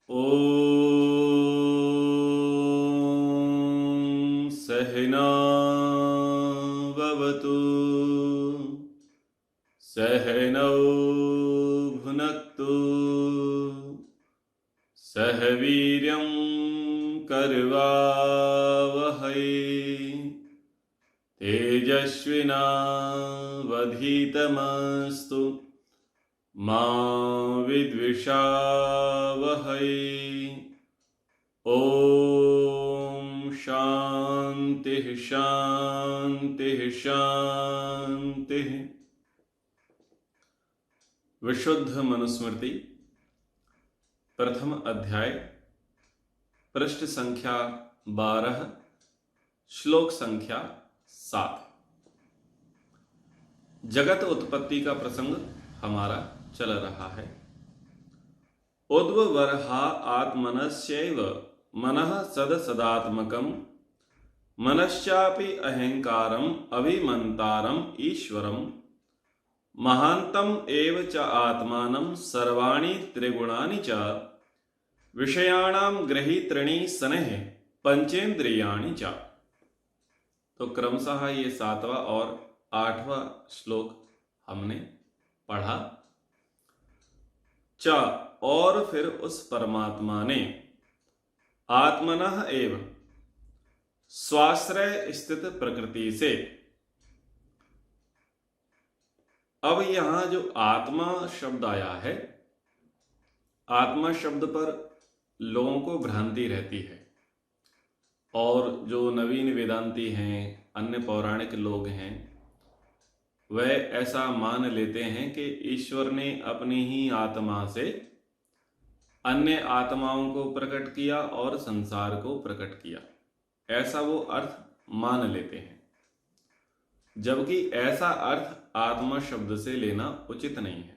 ॐ सहना भवतु सहनौ भुनक्तु सह वीर्यं करवावहै तेजस्विनावधीतमस्तु मा विद्विषावहै। ॐ शान्तिः शान्तिः शान्तिः। विशुद्ध मनुस्मृति प्रथम अध्याय पृष्ठ संख्या 12 श्लोक संख्या 7। जगत उत्पत्ति का प्रसंग हमारा चल रहा है। उद्ववर्हा आत्मनस्यैव मनः सदसदात्मकं मनश्चापि अहंकारम अभिमन्तारम ईश्वरम महान्तम एव च आत्मानं सर्वाणि त्रिगुणानि च विषयाणां गृहीतॄणि सनः पंचेन्द्रियाणि च। तो क्रमशः ये 7वां और 8वां श्लोक हमने पढ़ा। च और फिर उस परमात्मा ने आत्मनः एव स्वाश्रय स्थित प्रकृति से। अब यहां जो आत्मा शब्द आया है, आत्मा शब्द पर लोगों को भ्रांति रहती है और जो नवीन वेदांती हैं, अन्य पौराणिक लोग हैं, वह ऐसा मान लेते हैं कि ईश्वर ने अपनी ही आत्मा से अन्य आत्माओं को प्रकट किया और संसार को प्रकट किया, ऐसा वो अर्थ मान लेते हैं। जबकि ऐसा अर्थ आत्मा शब्द से लेना उचित नहीं है।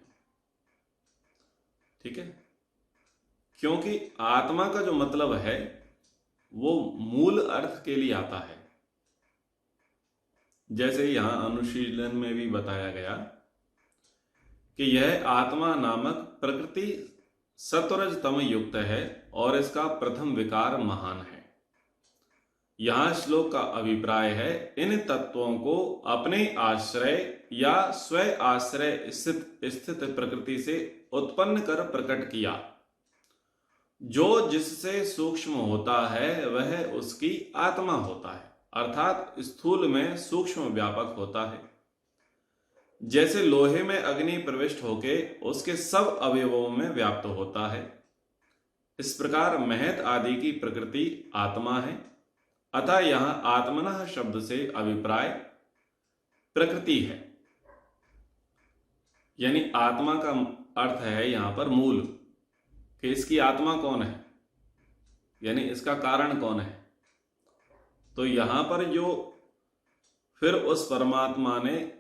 ठीक है, क्योंकि आत्मा का जो मतलब है वो मूल अर्थ के लिए आता है। जैसे यहां अनुशीलन में भी बताया गया कि यह आत्मा नामक प्रकृति सत्वरज तम युक्त है और इसका प्रथम विकार महान है। यहां श्लोक का अभिप्राय है, इन तत्वों को अपने आश्रय या स्व आश्रय स्थित प्रकृति से उत्पन्न कर प्रकट किया। जो जिससे सूक्ष्म होता है वह उसकी आत्मा होता है, अर्थात स्थूल में सूक्ष्म व्यापक होता है। जैसे लोहे में अग्नि प्रविष्ट होके उसके सब अवयवों में व्याप्त होता है, इस प्रकार महत आदि की प्रकृति आत्मा है। अतः यहां आत्मनः शब्द से अभिप्राय प्रकृति है, यानी आत्मा का अर्थ है यहां पर मूल, कि इसकी आत्मा कौन है, यानी इसका कारण कौन है। तो यहां पर जो फिर उस परमात्मा ने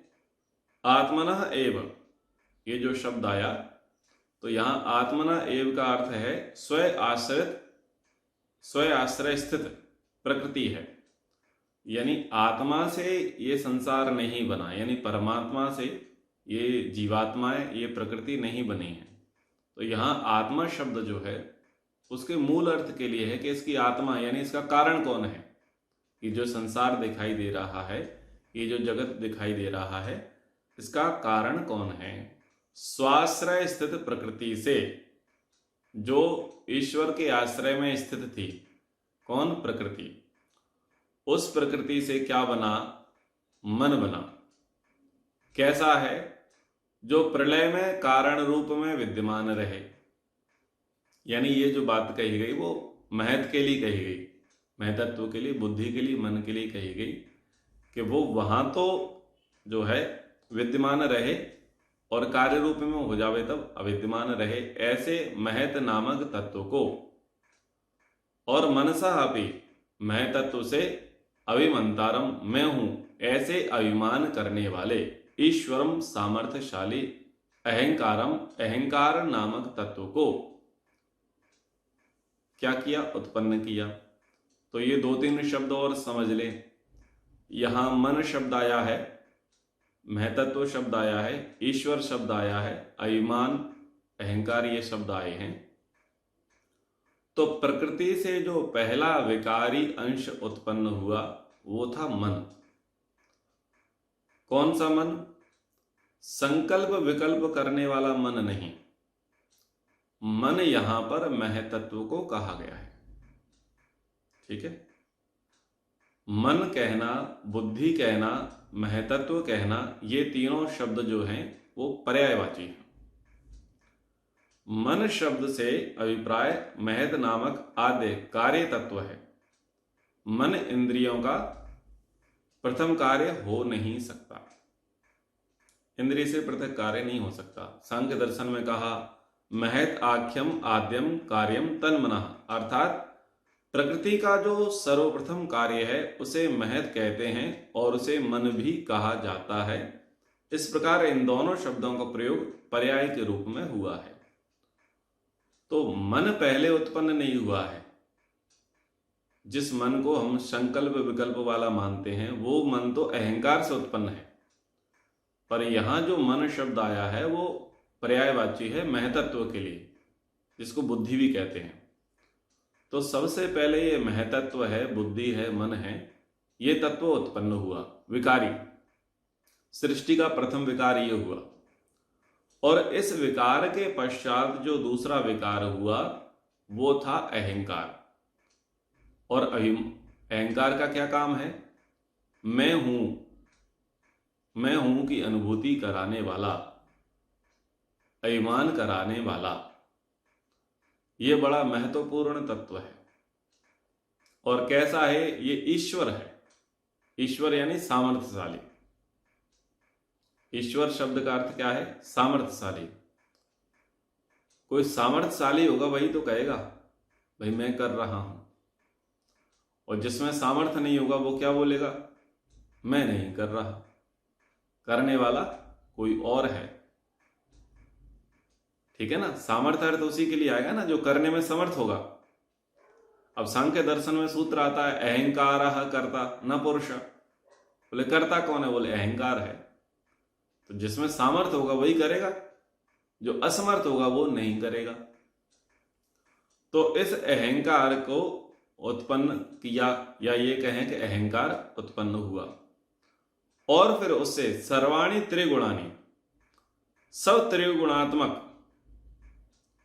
आत्मनः एव, ये जो शब्द आया, तो यहां आत्मनः एव का अर्थ है स्व आश्रय स्थित प्रकृति है। यानी आत्मा से ये संसार नहीं बना, यानी परमात्मा से ये जीवात्माएं, ये प्रकृति नहीं बनी है। तो यहां आत्मा शब्द जो है उसके मूल अर्थ के लिए है कि इसकी आत्मा, यानी इसका कारण कौन है। ये जो संसार दिखाई दे रहा है, ये जो जगत दिखाई दे रहा है, इसका कारण कौन है। स्वाश्रय स्थित प्रकृति से, जो ईश्वर के आश्रय में स्थित थी, कौन, प्रकृति। उस प्रकृति से क्या बना, मन बना। कैसा है, जो प्रलय में कारण रूप में विद्यमान रहे। यानी ये जो बात कही गई वो महत के लिए कही गई, महतत्व के लिए, बुद्धि के लिए, मन के लिए कही गई, कि वो वहां तो जो है विद्यमान रहे और कार्य रूप में हो जावे तब अविद्यमान रहे। ऐसे महत नामक तत्व को, और मनसा अपि महतत्व से अभिमंतारम, मैं हूं, ऐसे अभिमान करने वाले ईश्वरम सामर्थ्यशाली अहंकारम, अहंकार नामक तत्व को क्या किया, उत्पन्न किया। तो ये 2-3 शब्द और समझ ले। यहां मन शब्द आया है, महतत्व शब्द आया है, ईश्वर शब्द आया है, अभिमान, अहंकार, ये शब्द आए हैं। तो प्रकृति से जो पहला विकारी अंश उत्पन्न हुआ वो था मन। कौन सा मन? संकल्प विकल्प करने वाला मन नहीं। मन यहां पर महतत्व को कहा गया है। ठीक है, मन कहना, बुद्धि कहना, महतत्व कहना, ये तीनों शब्द जो हैं वो पर्यायवाची हैं। मन शब्द से अभिप्राय महत नामक आद्य कार्य तत्व है। मन इंद्रियों का प्रथम कार्य हो नहीं सकता, इंद्रिय से पृथक कार्य नहीं हो सकता। सांख्य दर्शन में कहा महत आख्यम आद्यम कार्यम तन्मनः, अर्थात प्रकृति का जो सर्वप्रथम कार्य है उसे महत कहते हैं और उसे मन भी कहा जाता है। इस प्रकार इन दोनों शब्दों का प्रयोग पर्याय के रूप में हुआ है। तो मन पहले उत्पन्न नहीं हुआ है। जिस मन को हम संकल्प विकल्प वाला मानते हैं वो मन तो अहंकार से उत्पन्न है, पर यहां जो मन शब्द आया है वो पर्यायवाची है महतत्व के लिए, जिसको बुद्धि भी कहते हैं। तो सबसे पहले ये महतत्व है, बुद्धि है, मन है, ये तत्व उत्पन्न हुआ विकारी। सृष्टि का प्रथम विकार ये हुआ, और इस विकार के पश्चात जो दूसरा विकार हुआ वो था अहंकार। और अहंकार का क्या काम है? मैं हूं की अनुभूति कराने वाला, अभिमान कराने वाला, ये बड़ा महत्वपूर्ण तत्व है। और कैसा है? ये ईश्वर है। ईश्वर यानी सामर्थ्यशाली। ईश्वर शब्द का अर्थ क्या है? सामर्थ्यशाली। कोई सामर्थ्यशाली होगा वही तो कहेगा भाई मैं कर रहा हूं, और जिसमें सामर्थ्य नहीं होगा वो क्या बोलेगा? मैं नहीं कर रहा। करने वाला कोई और है। ठीक है ना? सामर्थ्य अर्थ उसी के लिए आएगा ना जो करने में समर्थ होगा। अब सांख्य दर्शन में सूत्र आता है अहंकारः कर्ता न पुरुष। बोले कर्ता कौन है? बोले अहंकार है। तो जिसमें सामर्थ्य होगा वही करेगा, जो असमर्थ होगा वो नहीं करेगा। तो इस अहंकार को उत्पन्न किया, या ये कहें कि अहंकार उत्पन्न हुआ, और फिर उससे सर्वाणि त्रिगुणानि, सब त्रिगुणात्मक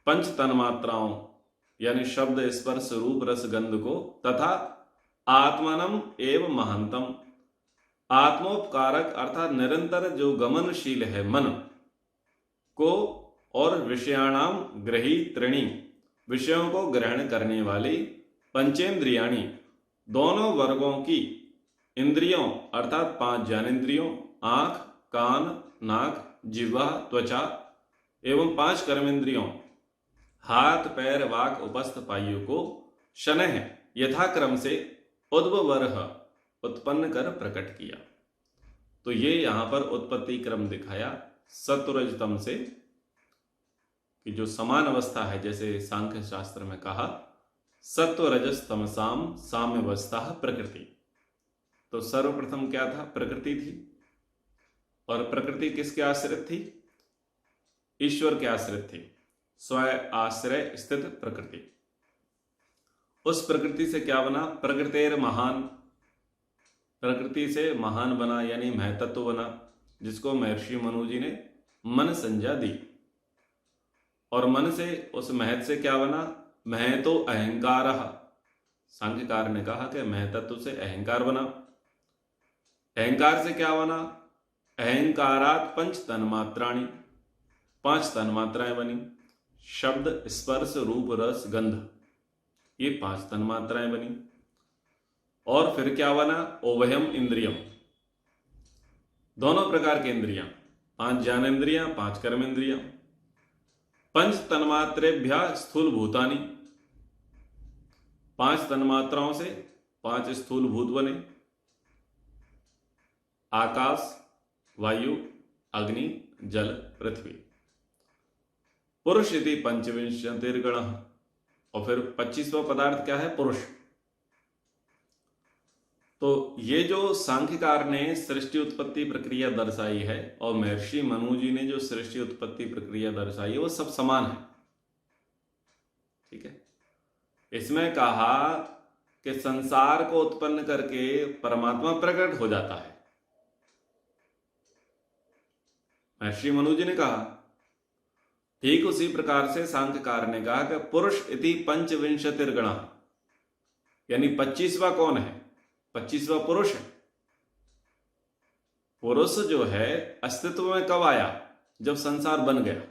पंच तन्मात्राओं यानी शब्द स्पर्श रूप रस गंध को, तथा आत्मनम एवं महंतम, आत्मोपकारक अर्थात निरंतर जो गमनशील है मन को, और विषयाणाम ग्रहीत्रिणी, विषयों को ग्रहण करने वाली, पंचेंद्रियाणी, दोनों वर्गों की इंद्रियों अर्थात 5 ज्ञानेंद्रियों, आंख, कान, नाक, जिह्वा, त्वचा एवं 5 कर्मेंद्रियों, हाथ, पैर, वाक, उपस्थ पाइयों को शनः यथाक्रम से उद्भवरः उत्पन्न कर प्रकट किया। तो ये यहां पर उत्पत्ति क्रम दिखाया सत्वरजतम से, कि जो समान अवस्था है, जैसे सांख्य शास्त्र में कहा सत्वरजस तमसाम साम्यावस्था प्रकृति। तो सर्वप्रथम क्या था? प्रकृति थी। और प्रकृति किसके आश्रित थी? ईश्वर के आश्रित थी। स्वयं आश्रय स्थित प्रकृति। उस प्रकृति से क्या बना? प्रकृतेर महान, प्रकृति से महान बना यानी महतत्व बना, जिसको महर्षि मनु जी ने मन संज्ञा दी। और मन से, उस महत से क्या बना? महतो अहंकारः। सांख्यकार ने कहा कि महतत्व से अहंकार बना। अहंकार से क्या बना? अहंकारात पंच तन्मात्राणि, 5 तन्मात्राएं बनी। शब्द स्पर्श रूप रस गंध, ये 5 तन्मात्राएं बनी। और फिर क्या बना? ओवयम इंद्रियम, दोनों प्रकार के इंद्रियां, 5 ज्ञानेंद्रियां, 5 कर्मेंद्रियां। पंच तन्मात्रेभ्य स्थूल भूतानि, 5 तन्मात्राओं से 5 स्थूल भूत बने। आकाश, वायु, अग्नि, जल, पृथ्वी। पुरुष इति पंचविंशतिर्गण, और फिर 25वां पदार्थ क्या है? पुरुष। तो ये जो सांख्यकार ने सृष्टि उत्पत्ति प्रक्रिया दर्शाई है और महर्षि मनु जी ने जो सृष्टि उत्पत्ति प्रक्रिया दर्शाई है वो सब समान है। ठीक है, इसमें कहा कि संसार को उत्पन्न करके परमात्मा प्रकट हो जाता है। महर्षि मनु जी ने कहा। ठीक उसी प्रकार से सांख्यकार ने कहा कि पुरुष इति पंचविंशतिर्गणा, यानी 25वां कौन है? 25वां पुरुष है। पुरुष जो है अस्तित्व में कब आया? जब संसार बन गया।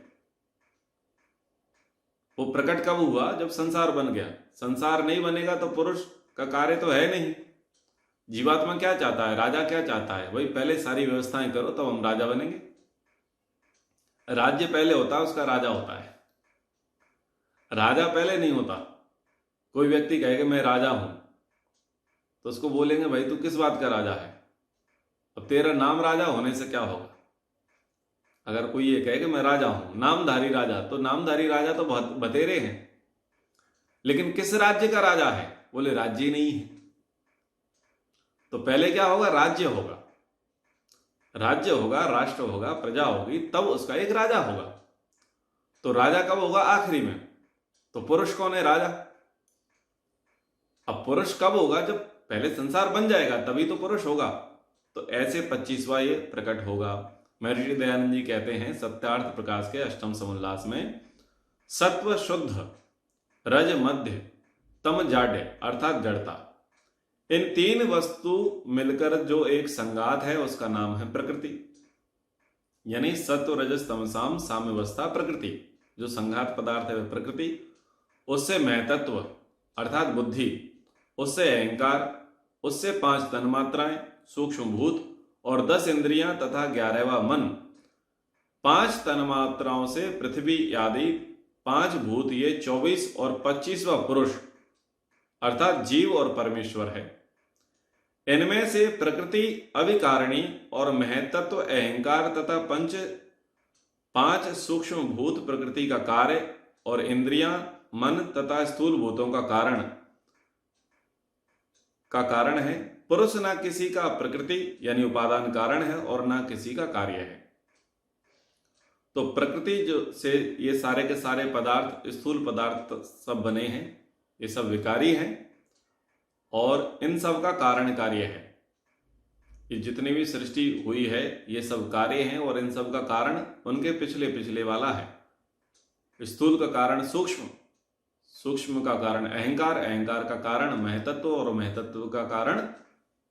वो प्रकट कब हुआ? जब संसार बन गया। संसार नहीं बनेगा तो पुरुष का कार्य तो है नहीं। जीवात्मा क्या चाहता है? राजा क्या चाहता है? भाई पहले सारी व्यवस्थाएं करो तब हम राजा बनेंगे। राज्य पहले होता है, उसका राजा होता है। राजा पहले नहीं होता। कोई व्यक्ति कहे कि मैं राजा हूं तो उसको बोलेंगे भाई तू किस बात का राजा है? अब तेरा नाम राजा होने से क्या होगा? अगर कोई ये कहे कि मैं राजा हूं, नामधारी राजा, तो नामधारी राजा तो बहुत बतेरे हैं, लेकिन किस राज्य का राजा है? बोले राज्य ही नहीं है। तो पहले क्या होगा? राज्य होगा। राज्य होगा, राष्ट्र होगा, प्रजा होगी, तब उसका एक राजा होगा। तो राजा कब होगा? आखिरी में। तो पुरुष कौन है? राजा। अब पुरुष कब होगा? जब पहले संसार बन जाएगा तभी तो पुरुष होगा। तो ऐसे 25वां ये प्रकट होगा। महर्षि दयानंद जी कहते हैं सत्यार्थ प्रकाश के अष्टम समोल्लास में, सत्व शुद्ध, रज मध्य, तम जाड्य अर्थात जड़ता, इन तीन वस्तु मिलकर जो एक संगात है उसका नाम है प्रकृति। यानी सत्व रजस तमसाम साम्यवस्था प्रकृति, जो संघात पदार्थ है वह प्रकृति, उससे महतत्व अर्थात बुद्धि, उससे अहंकार, उससे 5 तन्मात्राएं सूक्ष्म भूत और 10 इंद्रियां तथा 11वां मन। 5 तन्मात्राओं से पृथ्वी आदि 5 भूत, ये 24 और 25वां पुरुष अर्थात जीव और परमेश्वर है। इनमें से प्रकृति अविकारणी और महतत्व अहंकार तथा 5 सूक्ष्म भूत प्रकृति का कार्य और इंद्रियां मन तथा स्थूल भूतों का कारण है। पुरुष ना किसी का प्रकृति यानी उपादान कारण है और ना किसी का कार्य है। तो प्रकृति जो से ये सारे के सारे पदार्थ, स्थूल पदार्थ सब बने हैं, ये सब विकारी हैं और इन सब का कारण कार्य है। ये जितनी भी सृष्टि हुई है ये सब कार्य हैं और इन सब का कारण उनके पिछले वाला है। स्थूल का कारण सूक्ष्म, सूक्ष्म का कारण अहंकार, अहंकार का कारण महतत्व और महतत्व का कारण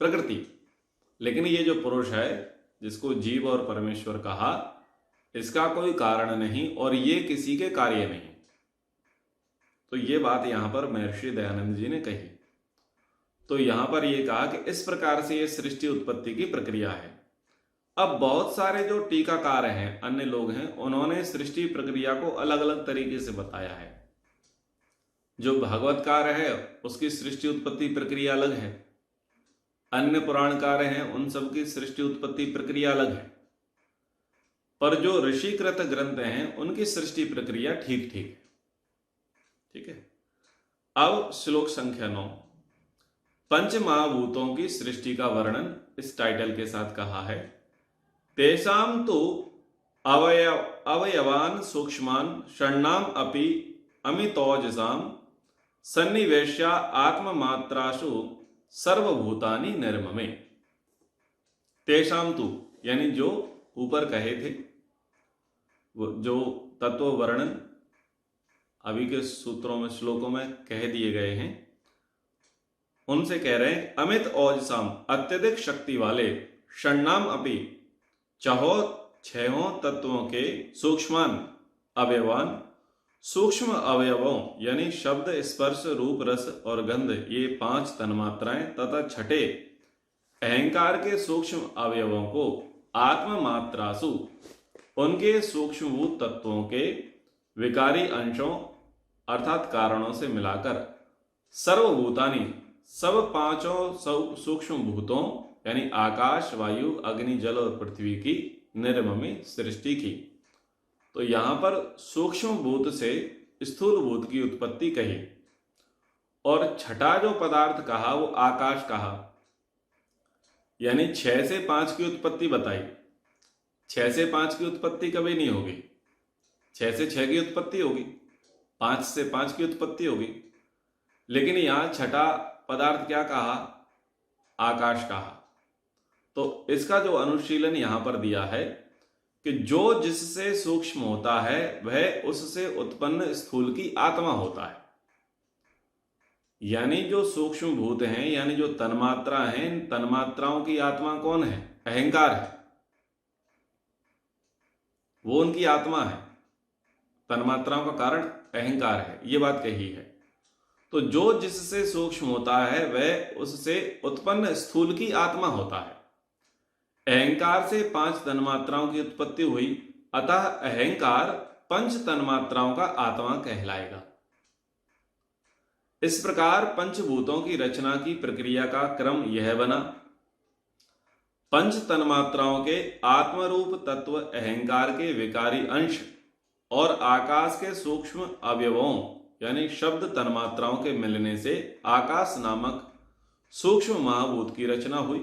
प्रकृति। लेकिन ये जो पुरुष है जिसको जीव और परमेश्वर कहा, इसका कोई कारण नहीं और ये किसी के कार्य नहीं। तो ये बात यहां पर महर्षि दयानंद जी ने कही। तो यहां पर ये कहा कि इस प्रकार से ये सृष्टि उत्पत्ति की प्रक्रिया है। अब बहुत सारे जो टीकाकार हैं, अन्य लोग हैं, उन्होंने सृष्टि प्रक्रिया को अलग अलग तरीके से बताया है। जो भागवतकार है उसकी सृष्टि उत्पत्ति प्रक्रिया अलग है, अन्य पुराणकार हैं उन सबकी सृष्टि उत्पत्ति प्रक्रिया अलग है, पर जो ऋषिकृत ग्रंथ हैं उनकी सृष्टि प्रक्रिया ठीक है। अब श्लोक संख्या 9, पंच महाभूतों की सृष्टि का वर्णन इस टाइटल के साथ कहा है। तेषां तु अवयवान सूक्ष्मान षण्णाम अपि अमितौजसाम सन्निवेश्या आत्ममात्रासु सर्वभूतानि निर्ममे। तेषां तु यानी जो ऊपर कहे थे, वो जो तत्व वर्णन अभी के सूत्रों में, श्लोकों में कह दिए गए हैं, उनसे कह रहे हैं अमित औजसाम अत्यधिक शक्ति वाले, षण्णाम अपि छहों तत्वों के, सूक्ष्मान अवयवान सूक्ष्म अवयवों यानी शब्द स्पर्श रूप रस और गंध, ये 5 तन्मात्राएं तथा छठे अहंकार के सूक्ष्म अवयवों को आत्ममात्रासु उनके सूक्ष्मभूत तत्वों के विकारी अंशों अर्थात कारणों से मिलाकर सर्वभूतानि सब 5 सूक्ष्म भूतों यानी आकाश, वायु, अग्नि, जल और पृथ्वी की निर्ममी सृष्टि की। तो यहां पर सूक्ष्म भूत से स्थूल भूत की उत्पत्ति कही और छठा जो पदार्थ कहा वो आकाश कहा, यानी 6 से 5 की उत्पत्ति बताई। 6 से 5 की उत्पत्ति कभी नहीं होगी, 6 से 6 की उत्पत्ति होगी, 5 से 5 की उत्पत्ति होगी, लेकिन यहां छठा पदार्थ क्या कहा? आकाश कहा। तो इसका जो अनुशीलन यहां पर दिया है कि जो जिससे सूक्ष्म होता है वह उससे उत्पन्न स्थूल की आत्मा होता है। यानी जो सूक्ष्म भूत हैं, यानी जो तन्मात्रा हैं, इन तन्मात्राओं की आत्मा कौन है? अहंकार है, वो उनकी आत्मा है। तन्मात्राओं का कारण अहंकार है, ये बात कही है। तो जो जिससे सूक्ष्म होता है वह उससे उत्पन्न स्थूल की आत्मा होता है। अहंकार से 5 तन्मात्राओं की उत्पत्ति हुई, अतः अहंकार 5 तन्मात्राओं का आत्मा कहलाएगा। इस प्रकार पंचभूतों की रचना की प्रक्रिया का क्रम यह बना। पंच तन्मात्राओं के आत्मरूप तत्व अहंकार के विकारी अंश और आकाश के सूक्ष्म अवयवों यानी शब्द तन्मात्राओं के मिलने से आकाश नामक सूक्ष्म महाभूत की रचना हुई।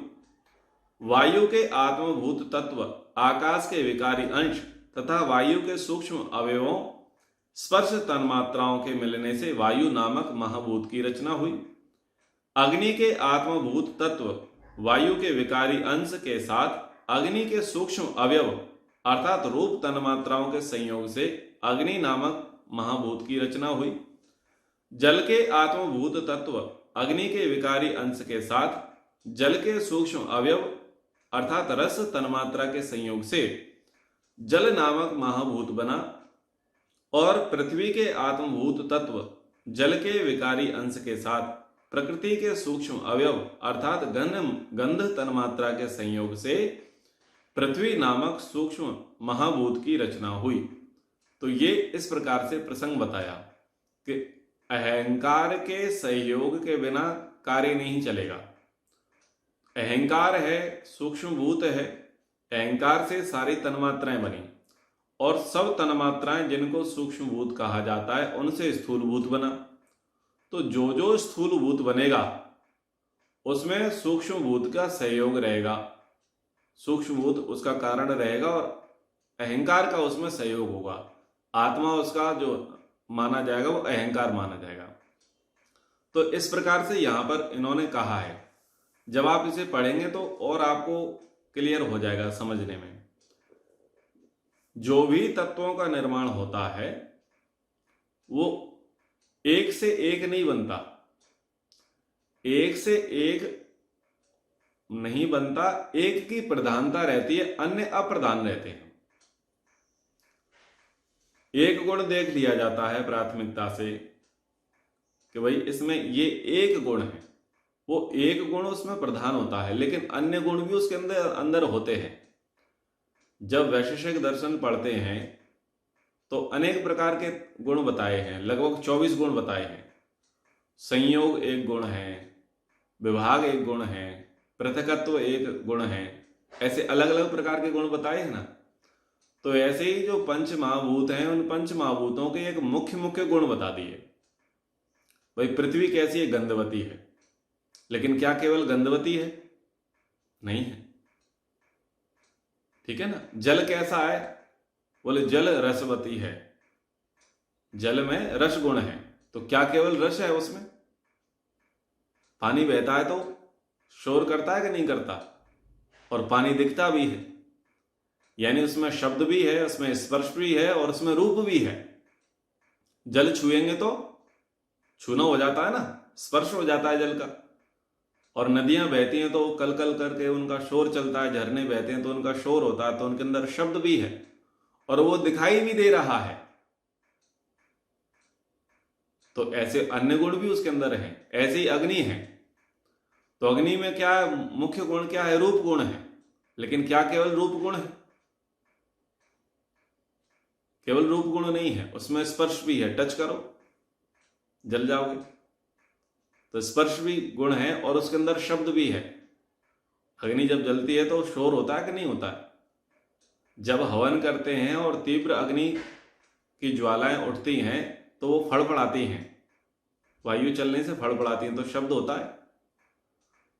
वायु के आत्मभूत तत्व आकाश के विकारी अंश तथा वायु के सूक्ष्म अवयवों स्पर्श तन्मात्राओं के मिलने से वायु नामक महाभूत की रचना हुई। अग्नि के आत्मभूत तत्व वायु के विकारी अंश के साथ अग्नि के सूक्ष्म अवयव अर्थात रूप तन्मात्राओं के संयोग से अग्नि नामक महाभूत की रचना हुई। जल के आत्मभूत तत्व अग्नि के विकारी अंश के साथ जल के सूक्ष्म अवयव अर्थात रस तन्मात्रा के संयोग से जल नामक महाभूत बना। और पृथ्वी के आत्मभूत तत्व जल के विकारी अंश के साथ प्रकृति के सूक्ष्म अवयव अर्थात गंध तन्मात्रा के संयोग से पृथ्वी नामक सूक्ष्म महाभूत की रचना हुई। तो ये इस प्रकार से प्रसंग बताया कि अहंकार के सहयोग के बिना कार्य नहीं चलेगा। अहंकार है, सूक्ष्म भूत है, अहंकार से सारी तन्मात्राएं बनी और सब तन्मात्राएं जिनको सूक्ष्म भूत कहा जाता है उनसे स्थूल भूत बना। तो जो जो स्थूल भूत बनेगा उसमें सूक्ष्म भूत का सहयोग रहेगा, सूक्ष्म भूत उसका कारण रहेगा और अहंकार का उसमें सहयोग होगा। आत्मा उसका जो माना जाएगा वो अहंकार माना जाएगा। तो इस प्रकार से यहां पर इन्होंने कहा है। जब आप इसे पढ़ेंगे तो और आपको क्लियर हो जाएगा समझने में। जो भी तत्वों का निर्माण होता है वो एक से एक नहीं बनता, एक से एक नहीं बनता, एक की प्रधानता रहती है, अन्य अप्रधान रहते हैं। एक गुण देख लिया जाता है प्राथमिकता से कि भाई इसमें ये एक गुण है, वो एक गुण उसमें प्रधान होता है, लेकिन अन्य गुण भी उसके अंदर होते हैं। जब वैशेषिक दर्शन पढ़ते हैं तो अनेक प्रकार के गुण बताए हैं, लगभग 24 गुण बताए हैं। संयोग एक गुण है, विभाग एक गुण है, पृथकत्व एक गुण है, ऐसे अलग अलग प्रकार के गुण बताए हैं ना। तो ऐसे ही जो पंच महाभूत हैं उन पंच महाभूतों के एक मुख्य मुख्य गुण बता दिए। भाई पृथ्वी कैसी है? गंधवती है। लेकिन क्या केवल गंधवती है? नहीं है, ठीक है ना। जल कैसा है? बोले जल रसवती है, जल में रस गुण है। तो क्या केवल रस है उसमें? पानी बहता है तो शोर करता है कि नहीं करता? और पानी दिखता भी है, यानी उसमें शब्द भी है, उसमें स्पर्श भी है और उसमें रूप भी है। जल छुएंगे तो छूना हो जाता है ना, स्पर्श हो जाता है जल का। और नदियां बहती हैं तो कल कल करके उनका शोर चलता है, झरने बहते हैं तो उनका शोर होता है, तो उनके अंदर शब्द भी है और वो दिखाई भी दे रहा है। तो ऐसे अन्य गुण भी उसके अंदर हैं। ऐसे ही अग्नि है, तो अग्नि में क्या मुख्य गुण क्या है? रूप गुण है। लेकिन क्या केवल रूप गुण है? केवल रूप गुण नहीं है, उसमें स्पर्श भी है। टच करो जल जाओगे, तो स्पर्श भी गुण है और उसके अंदर शब्द भी है। अग्नि जब जलती है तो शोर होता है कि नहीं होता है? जब हवन करते हैं और तीव्र अग्नि की ज्वालाएं उठती हैं तो वो फड़फड़ाती हैं, वायु चलने से फड़फड़ाती हैं, तो शब्द होता है।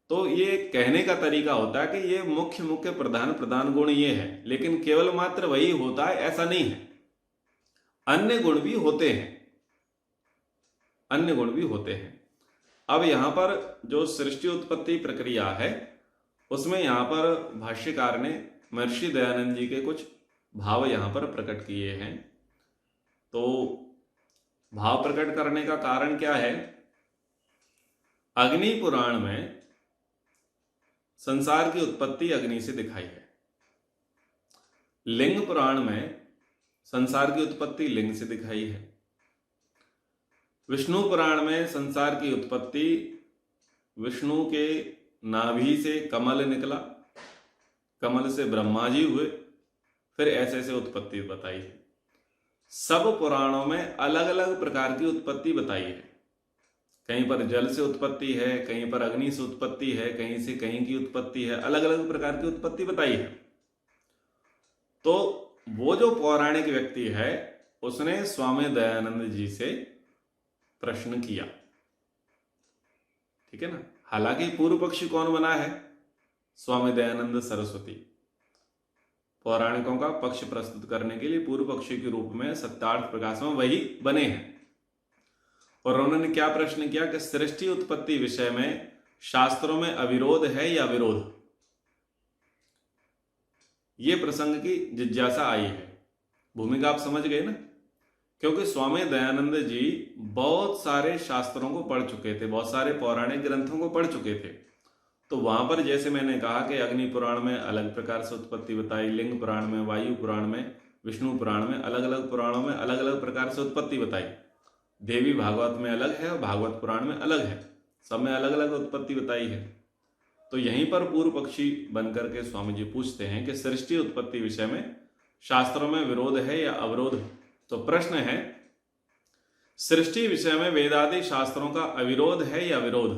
तो ये कहने का तरीका होता है कि ये मुख्य मुख्य प्रधान गुण ये है, लेकिन केवल मात्र वही होता है ऐसा नहीं है, अन्य गुण भी होते हैं, अन्य गुण भी होते हैं। अब यहां पर जो सृष्टि उत्पत्ति प्रक्रिया है उसमें यहां पर भाष्यकार ने महर्षि दयानंद जी के कुछ भाव यहां पर प्रकट किए हैं। तो भाव प्रकट करने का कारण क्या है? अग्नि पुराण में संसार की उत्पत्ति अग्नि से दिखाई है, लिंग पुराण में संसार की उत्पत्ति लिंग से दिखाई है, विष्णु पुराण में संसार की उत्पत्ति विष्णु के नाभि से कमल निकला, कमल से ब्रह्मा जी हुए, फिर ऐसे ऐसे उत्पत्ति बताई है। सब पुराणों में अलग अलग प्रकार की उत्पत्ति बताई है। कहीं पर जल से उत्पत्ति है, कहीं पर अग्नि से उत्पत्ति है, कहीं से कहीं की उत्पत्ति है, अलग अलग प्रकार की उत्पत्ति बताई है। तो वो जो पौराणिक व्यक्ति है उसने स्वामी दयानंद जी से प्रश्न किया, ठीक है ना। हालांकि पूर्व पक्षी कौन बना है? स्वामी दयानंद सरस्वती। पौराणिकों का पक्ष प्रस्तुत करने के लिए पूर्व पक्षी के रूप में सत्यार्थ प्रकाश में वही बने हैं। और उन्होंने क्या प्रश्न किया कि सृष्टि उत्पत्ति विषय में शास्त्रों में अविरोध है या विरोध? ये प्रसंग की जिज्ञासा आई है। भूमिका आप समझ गए ना, क्योंकि स्वामी दयानंद जी बहुत सारे शास्त्रों को पढ़ चुके थे, बहुत सारे पौराणिक ग्रंथों को पढ़ चुके थे। तो वहां पर जैसे मैंने कहा कि अग्नि पुराण में अलग प्रकार से उत्पत्ति बताई, लिंग पुराण में, वायु पुराण में, विष्णु पुराण में, अलग अलग पुराणों में अलग अलग प्रकार से उत्पत्ति बताई। देवी भागवत में अलग है और भागवत पुराण में अलग है, सब में अलग अलग उत्पत्ति बताई है। तो यहीं पर पूर्व पक्षी बनकर के स्वामी जी पूछते हैं कि सृष्टि उत्पत्ति विषय में शास्त्रों में विरोध है या अवरोध? तो प्रश्न है, सृष्टि विषय में वेदादि शास्त्रों का अविरोध है या विरोध?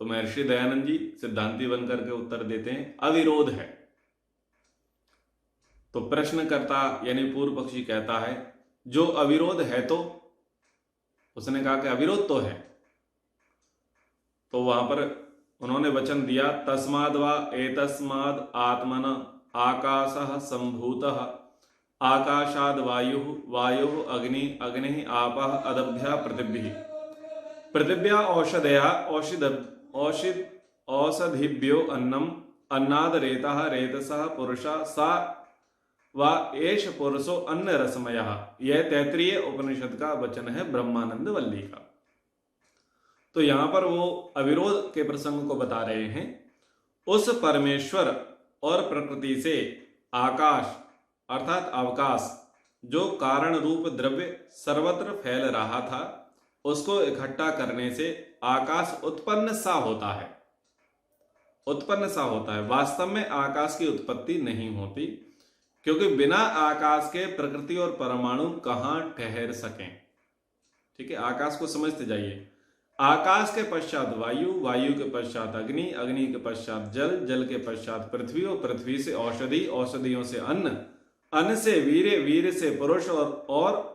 तो महर्षि दयानंद जी सिद्धांती बनकर के उत्तर देते हैं अविरोध है। तो प्रश्नकर्ता यानी पूर्व पक्षी कहता है जो अविरोध है, तो उसने कहा कि अविरोध तो है। तो वहां पर उन्होंने वचन दिया, तस्माद् वा एतस्माद् आत्मन आकाशः संभूतः, आकाशाद् वायुः, वायुः अग्नि, अग्निः आपः, अदभ्यः पृथिव्यः, पृथिव्या औषधिभ्यो अन्नम, अन्नाद रेतः, रेतसः पुरुषः, सा वा एष पुरुषो अन्न रसमयः। यह तैत्तिरीय उपनिषद का वचन है ब्रह्मानंद वल्ली का। तो यहां पर वो अविरोध के प्रसंग को बता रहे हैं। उस परमेश्वर और प्रकृति से आकाश अर्थात अवकाश, जो कारण रूप द्रव्य सर्वत्र फैल रहा था, उसको इकट्ठा करने से आकाश उत्पन्न सा होता है, उत्पन्न सा होता है। वास्तव में आकाश की उत्पत्ति नहीं होती, क्योंकि बिना आकाश के प्रकृति और परमाणु कहां ठहर सकें। ठीक है, आकाश को समझते जाइए। आकाश के पश्चात वायु, वायु के पश्चात अग्नि, अग्नि के पश्चात जल, जल के पश्चात पृथ्वी और पृथ्वी से औषधि, औषधियों से अन्न, अन्न से वीर्य, वीर्य से पुरुष और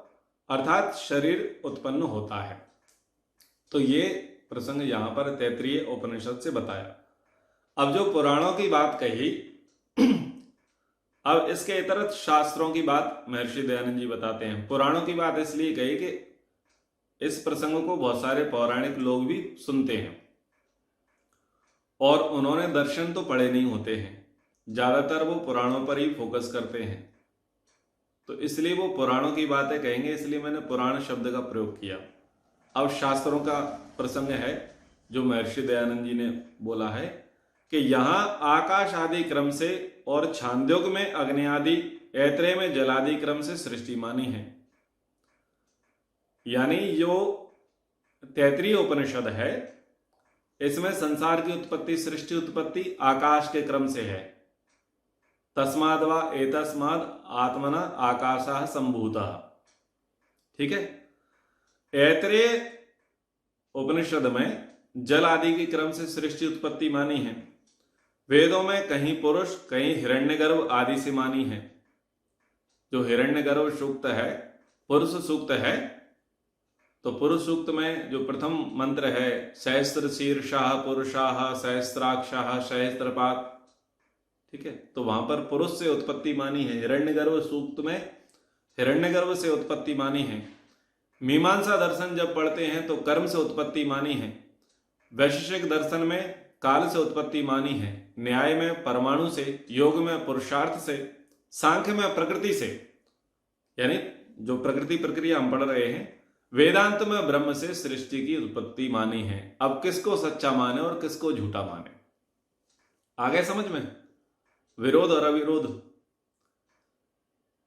अर्थात शरीर उत्पन्न होता है। तो ये प्रसंग यहां पर तैत्तिरीय उपनिषद से बताया। अब जो पुराणों की बात कही, अब इसके इतरत शास्त्रों की बात महर्षि दयानंद जी बताते हैं। पुराणों की बात इसलिए कही कि इस प्रसंग को बहुत सारे पौराणिक लोग भी सुनते हैं और उन्होंने दर्शन तो पढ़े नहीं होते हैं, ज्यादातर वो पुराणों पर ही फोकस करते हैं। तो इसलिए वो पुराणों की बातें कहेंगे, इसलिए मैंने पुराण शब्द का प्रयोग किया। अब शास्त्रों का प्रसंग है जो महर्षि दयानंद जी ने बोला है कि यहां आकाश आदि क्रम से और छांदोग्य में अग्नि आदि, ऐत्रेय में जलादि क्रम से सृष्टि मानी है। यानी जो तैत्तिरीय उपनिषद है इसमें संसार की उत्पत्ति, सृष्टि उत्पत्ति आकाश के क्रम से है। तस्माद् वा एतस्माद् आत्मना आकाशः संभूतः। ठीक है, ऐत्रेय उपनिषद में जल आदि के क्रम से सृष्टि उत्पत्ति मानी है। वेदों में कहीं पुरुष, कहीं हिरण्यगर्भ आदि से मानी है। जो हिरण्यगर्भ सूक्त है, पुरुष सूक्त है, तो पुरुष सूक्त में जो प्रथम मंत्र है, सहस्त्र शीर्षाः पुरुषाः सहस्त्राक्षाः सहस्त्रपाद, ठीक है, तो वहां पर पुरुष से उत्पत्ति मानी है। हिरण्यगर्भ सूक्त में हिरण्यगर्भ से उत्पत्ति मानी है। मीमांसा दर्शन जब पढ़ते हैं तो कर्म से उत्पत्ति मानी है। वैशेषिक दर्शन में काल से उत्पत्ति मानी है, न्याय में परमाणु से, योग में पुरुषार्थ से, सांख्य में प्रकृति से, यानी जो प्रकृति प्रक्रिया हम पढ़ रहे हैं, वेदांत में ब्रह्म से सृष्टि की उत्पत्ति मानी है। अब किसको सच्चा माने और किसको झूठा माने, आ गए समझ में? विरोध और अविरोध।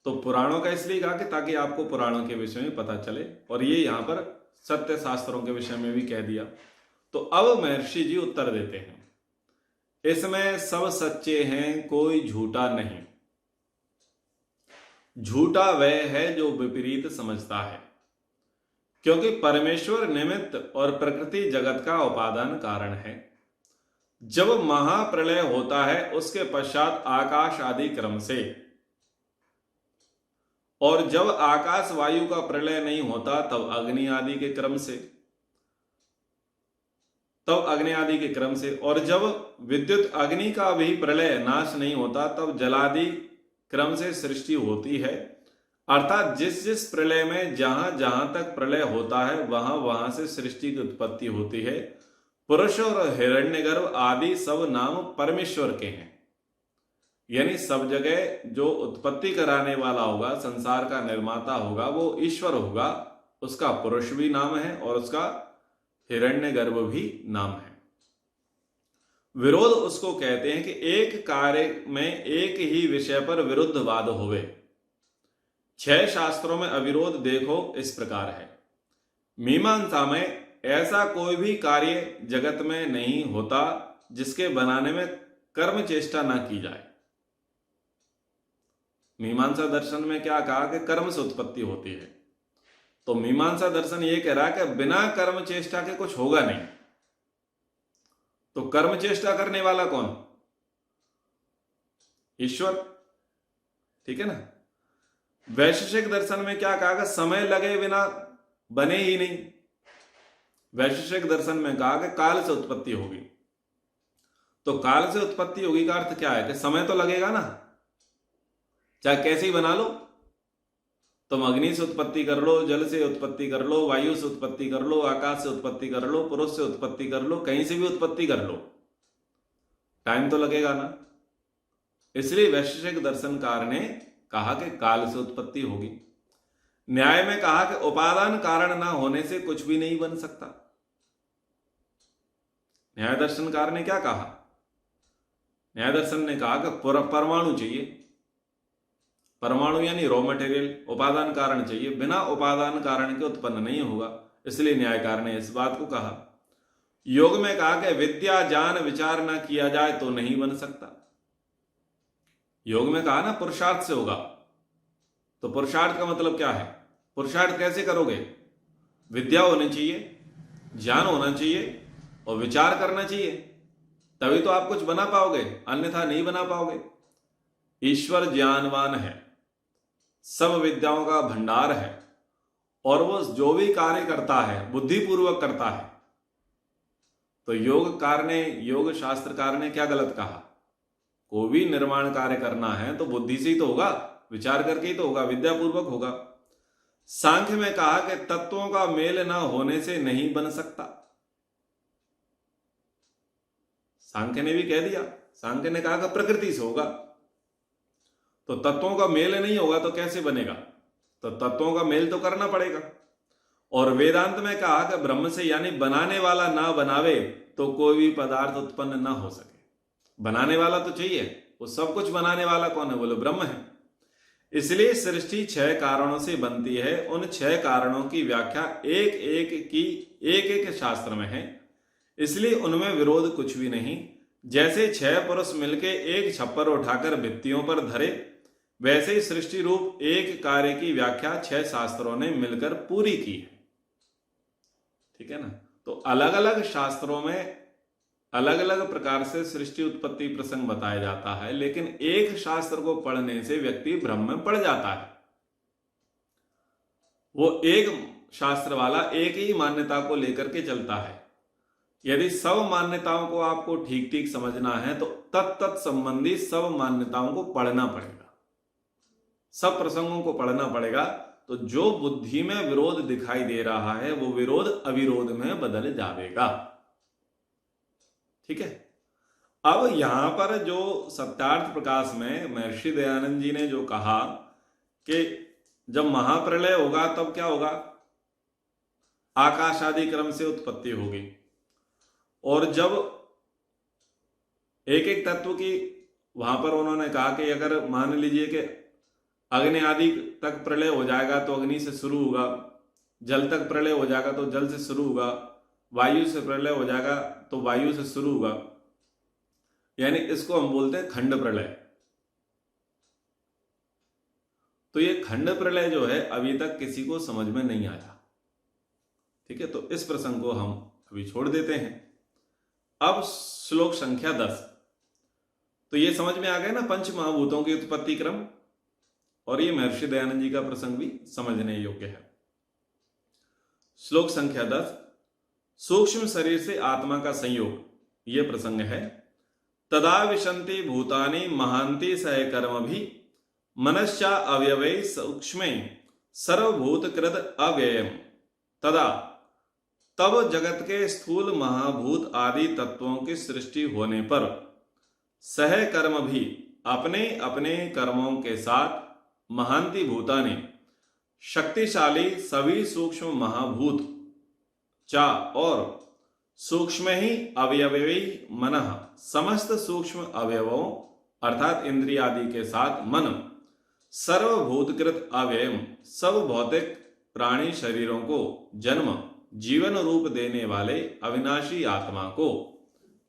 तो पुराणों का इसलिए कहा कि ताकि आपको पुराणों के विषय में पता चले, और ये यहां पर सत्य शास्त्रों के विषय में भी कह दिया। तो अब महर्षि जी उत्तर देते हैं, इसमें सब सच्चे हैं, कोई झूठा नहीं। झूठा वह है जो विपरीत समझता है, क्योंकि परमेश्वर निमित्त और प्रकृति जगत का उपादान कारण है। जब महाप्रलय होता है उसके पश्चात आकाश आदि क्रम से, और जब आकाश वायु का प्रलय नहीं होता तब अग्नि आदि के क्रम से, और जब विद्युत अग्नि का भी प्रलय नाश नहीं होता तब जलादि क्रम से सृष्टि होती है। अर्थात जिस जिस प्रलय में जहां जहां तक प्रलय होता है वहां वहां से सृष्टि की उत्पत्ति होती है। पुरुष और हिरण्यगर्भ आदि सब नाम परमेश्वर के हैं, यानी सब जगह जो उत्पत्ति कराने वाला होगा, संसार का निर्माता होगा, वो ईश्वर होगा। उसका पुरुष भी नाम है और उसका हिरण्यगर्भ भी नाम है। विरोध उसको कहते हैं कि एक कार्य में एक ही विषय पर विरुद्ध वाद होवे। 6 शास्त्रों में अविरोध देखो इस प्रकार है। मीमांसा में ऐसा कोई भी कार्य जगत में नहीं होता जिसके बनाने में कर्म चेष्टा ना की जाए। मीमांसा दर्शन में क्या कहा कि कर्म से उत्पत्ति होती है, तो मीमांसा दर्शन ये कह रहा है कि बिना कर्म चेष्टा के कुछ होगा नहीं। तो कर्म चेष्टा करने वाला कौन? ईश्वर, ठीक है ना। वैशेषिक दर्शन में क्या कहा कि समय लगे बिना बने ही नहीं। वैशेषिक दर्शन में कहा कि काल से उत्पत्ति होगी। तो काल से उत्पत्ति होगी का अर्थ क्या है कि समय तो लगेगा ना, चाहे कैसे ही बना लो। तुम अग्नि से उत्पत्ति कर लो, जल से उत्पत्ति कर लो, वायु से उत्पत्ति कर लो, आकाश से उत्पत्ति कर लो, पुरुष से उत्पत्ति कर लो, कहीं से भी उत्पत्ति कर लो, टाइम तो लगेगा ना। इसलिए वैशेषिक दर्शनकार ने कहा कि काल से उत्पत्ति होगी। न्याय में कहा कि उपादान कारण ना होने से कुछ भी नहीं बन सकता। न्याय दर्शनकार ने क्या कहा? न्याय दर्शन ने कहा कि परमाणु चाहिए, परमाणु यानी रॉ मटेरियल, उपादान कारण चाहिए, बिना उपादान कारण के उत्पन्न नहीं होगा। इसलिए न्यायकार ने इस बात को कहा। योग में कहा कि विद्या ज्ञान विचार ना किया जाए तो नहीं बन सकता। योग में कहा ना पुरुषार्थ से होगा, तो पुरुषार्थ का मतलब क्या है? पुरुषार्थ कैसे करोगे? विद्या होनी चाहिए, ज्ञान होना चाहिए और विचार करना चाहिए, तभी तो आप कुछ बना पाओगे, अन्यथा नहीं बना पाओगे। ईश्वर ज्ञानवान है, सब विद्याओं का भंडार है, और वो जो भी कार्य करता है बुद्धिपूर्वक करता है। तो योग शास्त्रकार ने क्या गलत कहा? कोई भी निर्माण कार्य करना है तो बुद्धि से ही तो होगा, विचार करके ही तो होगा, विद्यापूर्वक होगा। सांख्य में कहा कि तत्वों का मेल ना होने से नहीं बन सकता। सांख्य ने भी कह दिया, सांख्य ने कहा कि प्रकृति से होगा। तो तत्वों का मेल नहीं होगा तो कैसे बनेगा? तो तत्वों का मेल तो करना पड़ेगा। और वेदांत में कहा कि ब्रह्म से, यानी बनाने वाला ना बनावे तो कोई भी पदार्थ उत्पन्न ना हो सके। बनाने वाला तो चाहिए, वो सब कुछ बनाने वाला कौन है? बोले ब्रह्म है। इसलिए सृष्टि 6 कारणों से बनती है। उन 6 कारणों की व्याख्या एक एक शास्त्र में है, इसलिए उनमें विरोध कुछ भी नहीं। जैसे 6 पुरुष मिलके एक छप्पर उठाकर भित्तियों पर धरे, वैसे ही सृष्टि रूप एक कार्य की व्याख्या 6 शास्त्रों ने मिलकर पूरी की है। ठीक है ना। तो अलग अलग शास्त्रों में अलग अलग प्रकार से सृष्टि उत्पत्ति प्रसंग बताया जाता है, लेकिन एक शास्त्र को पढ़ने से व्यक्ति भ्रम में पड़ जाता है। वो एक शास्त्र वाला एक ही मान्यता को लेकर के चलता है। यदि सब मान्यताओं को आपको ठीक ठीक समझना है तो तत्त संबंधी सब मान्यताओं को पढ़ना पड़ेगा, सब प्रसंगों को पढ़ना पड़ेगा। तो जो बुद्धि में विरोध दिखाई दे रहा है वो विरोध अविरोध में बदल जाएगा। ठीक है। अब यहां पर जो सत्यार्थ प्रकाश में महर्षि दयानंद जी ने जो कहा कि जब महाप्रलय होगा तब क्या होगा, आकाश आदि क्रम से उत्पत्ति होगी, और जब एक एक तत्व की, वहां पर उन्होंने कहा कि अगर मान लीजिए कि अग्नि आदि तक प्रलय हो जाएगा तो अग्नि से शुरू होगा, जल तक प्रलय हो जाएगा तो जल से शुरू होगा, वायु से प्रलय हो जाएगा तो वायु से शुरू होगा, यानी इसको हम बोलते हैं खंड प्रलय। तो ये खंड प्रलय जो है अभी तक किसी को समझ में नहीं आया, ठीक है। तो इस प्रसंग को हम अभी छोड़ देते हैं। अब श्लोक संख्या 10। तो ये समझ में आ गया ना पंच महाभूतों की उत्पत्ति क्रम, और ये महर्षि दयानंद जी का प्रसंग भी समझने योग्य है। श्लोक संख्या 10, सूक्ष्म शरीर से आत्मा का संयोग, ये प्रसंग है। तदा विशंति भूतानि महांति सह कर्म भी मनश्चा अवयवै सूक्ष्मे सर्वभूतकृत अव्ययम्। तदा तब जगत के स्थूल महाभूत आदि तत्वों की सृष्टि होने पर सह कर्म भी अपने अपने कर्मों के साथ महांति भूतानि शक्तिशाली सभी सूक्ष्म महाभूत चा और सूक्ष्म ही अवयवी मनः समस्त सूक्ष्म अवयवों अर्थात इंद्रिय आदि के साथ मन सर्वभूतकृत अव्ययम सब भौतिक प्राणी शरीरों को जन्म जीवन रूप देने वाले अविनाशी आत्मा को,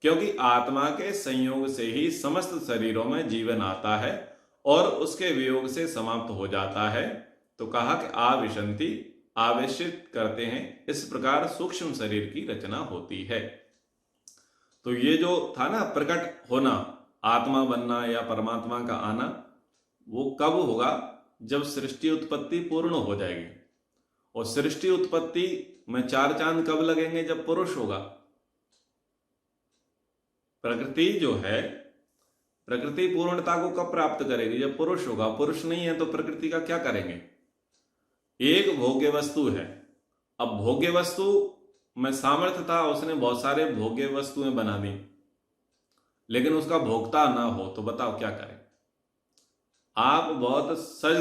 क्योंकि आत्मा के संयोग से ही समस्त शरीरों में जीवन आता है और उसके वियोग से समाप्त हो जाता है, तो कहा कि आविशंति आवेशित करते हैं, इस प्रकार सूक्ष्म शरीर की रचना होती है। तो ये जो था ना प्रकट होना, आत्मा बनना या परमात्मा का आना, वो कब होगा, जब सृष्टि उत्पत्ति पूर्ण हो जाएगी। और सृष्टि उत्पत्ति में 4 चांद कब लगेंगे, जब पुरुष होगा। प्रकृति जो है, प्रकृति पूर्णता को कब प्राप्त करेगी, जब पुरुष होगा। पुरुष नहीं है तो प्रकृति का क्या करेंगे। एक भोग्य वस्तु है, अब भोग्य वस्तु में सामर्थ्य था, उसने बहुत सारे भोग्य वस्तुएं बना दी, लेकिन उसका भोक्ता ना हो तो बताओ क्या करें। आप बहुत सज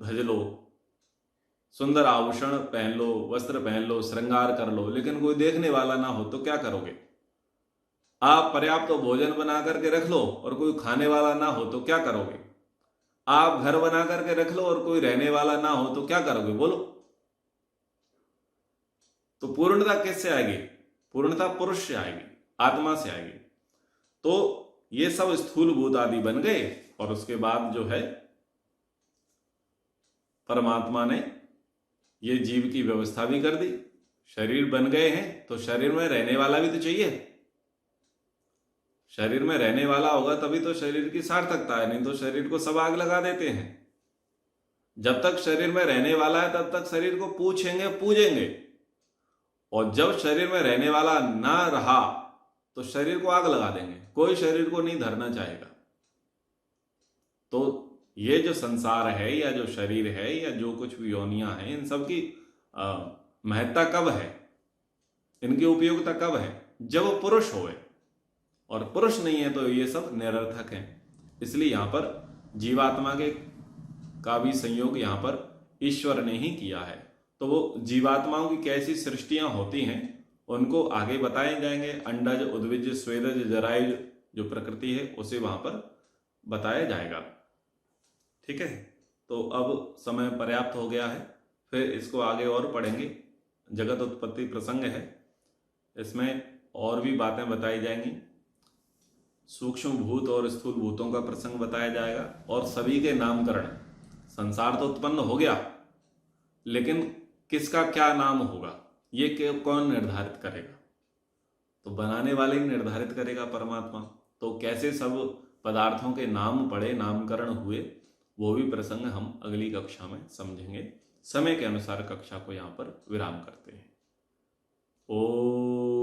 धज लो, सुंदर आभूषण पहन लो, वस्त्र पहन लो, श्रृंगार कर लो, लेकिन कोई देखने वाला ना हो तो क्या करोगे। आप पर्याप्त भोजन बना करके रख लो और कोई खाने वाला ना हो तो क्या करोगे। आप घर बना करके रख लो और कोई रहने वाला ना हो तो क्या करोगे, बोलो। तो पूर्णता किससे आएगी, पूर्णता पुरुष से आएगी, आत्मा से आएगी। तो ये सब स्थूल भूत आदि बन गए, और उसके बाद जो है परमात्मा ने ये जीव की व्यवस्था भी कर दी। शरीर बन गए हैं तो शरीर में रहने वाला भी तो चाहिए। शरीर में रहने वाला होगा तभी तो शरीर की सार्थकता है, नहीं तो शरीर को सब आग लगा देते हैं। जब तक शरीर में रहने वाला है तब तक शरीर को पूछेंगे पूजेंगे, और जब शरीर में रहने वाला ना रहा तो शरीर को आग लगा देंगे। कोई शरीर को नहीं धरना चाहेगा। तो ये जो संसार है या जो शरीर है या जो कुछ भी योनियां हैं, इन सब की महत्ता कब है, इनकी उपयोगिता कब है, जब वो पुरुष होए, और पुरुष नहीं है तो ये सब निरर्थक हैं। इसलिए यहां पर जीवात्मा के का भी संयोग यहां पर ईश्वर ने ही किया है। तो वो जीवात्माओं की कैसी सृष्टियां होती हैं उनको आगे बताए जाएंगे। अंडज, उद्भिज, स्वेदज, जरायुज जो प्रकृति है उसे वहां पर बताया जाएगा। ठीक है, तो अब समय पर्याप्त हो गया है, फिर इसको आगे और पढ़ेंगे। जगत उत्पत्ति प्रसंग है, इसमें और भी बातें बताई जाएंगी। सूक्ष्म भूत और स्थूल भूतों का प्रसंग बताया जाएगा, और सभी के नामकरण। संसार तो उत्पन्न हो गया, लेकिन किसका क्या नाम होगा ये कौन निर्धारित करेगा, तो बनाने वाले ही निर्धारित करेगा, परमात्मा। तो कैसे सब पदार्थों के नाम पड़े, नामकरण हुए, वो भी प्रसंग हम अगली कक्षा में समझेंगे। समय के अनुसार कक्षा को यहाँ पर विराम करते हैं। ओ